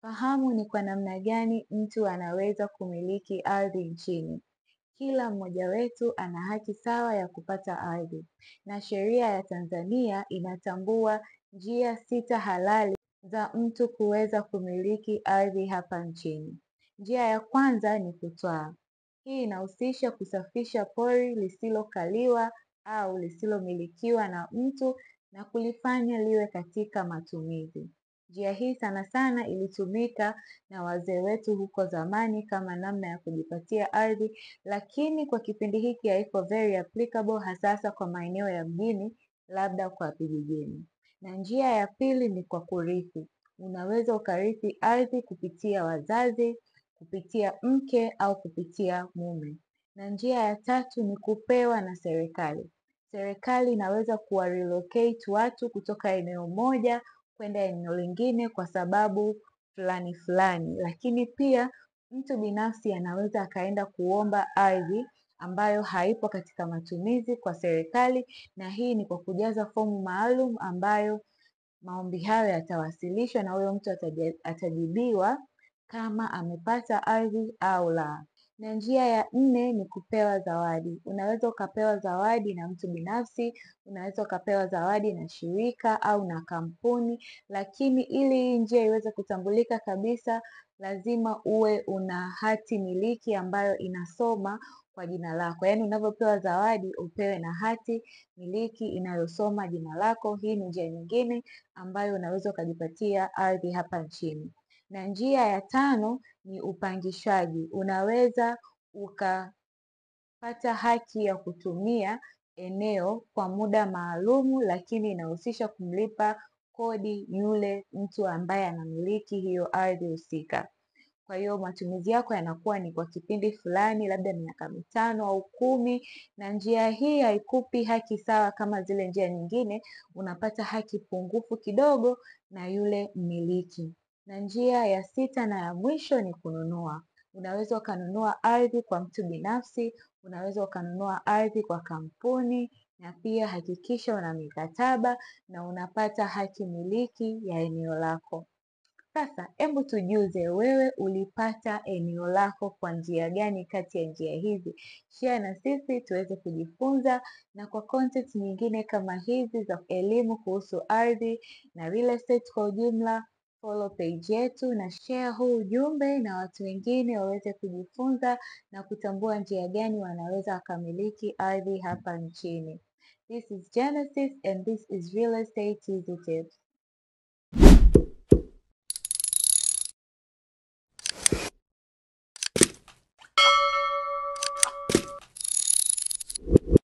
Fahamu ni kwa namna gani mtu anaweza kumiliki ardhi nchini. Kila mmoja wetu ana haki sawa ya kupata ardhi, na sheria ya Tanzania inatambua njia 6 halali za mtu kuweza kumiliki ardhi hapa nchini. Njia ya kwanza ni kutwaa. Hii inahusisha kusafisha pori lisilokaliwa au lisilomilikiwa na mtu na kulifanya liwe katika matumizi. Njia hii sana sana ilitumika na wazee wetu huko zamani kama namna ya kujipatia ardhi, lakini kwa kipindi hiki haiko very applicable hasa kwa maeneo ya mjini, labda kwa vijijini. Na njia ya pili ni kwa kurithi. Unaweza ukarithi ardhi kupitia wazazi, kupitia mke au kupitia mume. Na njia ya tatu ni kupewa na serikali. Serikali inaweza kuwarelocate watu kutoka eneo moja kwenda eneo lingine kwa sababu fulani fulani, lakini pia mtu binafsi anaweza akaenda kuomba ardhi ambayo haipo katika matumizi kwa serikali, na hii ni kwa kujaza fomu maalum ambayo maombi hayo yatawasilishwa na huyo mtu atajibiwa kama amepata ardhi au la. Na njia ya 4 ni kupewa zawadi. Unaweza ukapewa zawadi na mtu binafsi, unaweza ukapewa zawadi na shirika au na kampuni, lakini ili hii njia iweze kutambulika kabisa, lazima uwe una hati miliki ambayo inasoma kwa jina lako. Yaani unavyopewa zawadi upewe na hati miliki inayosoma jina lako. Hii ni njia nyingine ambayo unaweza ukajipatia ardhi hapa nchini. Na njia ya 5 ni upangishaji. Unaweza ukapata haki ya kutumia eneo kwa muda maalumu, lakini inahusisha kumlipa kodi yule mtu ambaye anamiliki hiyo ardhi husika. Kwa hiyo matumizi yako yanakuwa ni kwa kipindi fulani, labda miaka 5 au 10, na njia hii haikupi haki sawa kama zile njia nyingine, unapata haki pungufu kidogo na yule mmiliki. Na njia ya 6 na ya mwisho ni kununua. Unaweza ukanunua ardhi kwa mtu binafsi, unaweza ukanunua ardhi kwa kampuni, na pia hakikisha una mikataba na unapata haki miliki ya eneo lako. Sasa hebu tujuze, wewe ulipata eneo lako kwa njia gani kati ya njia hizi? Share na sisi tuweze kujifunza, na kwa content nyingine kama hizi za elimu kuhusu ardhi na real estate kwa ujumla, follow page yetu na share huu ujumbe na watu wengine waweze kujifunza na kutambua njia gani wanaweza wakamiliki ardhi hapa nchini. This is Genesis and this is Real Estate Easy Tips.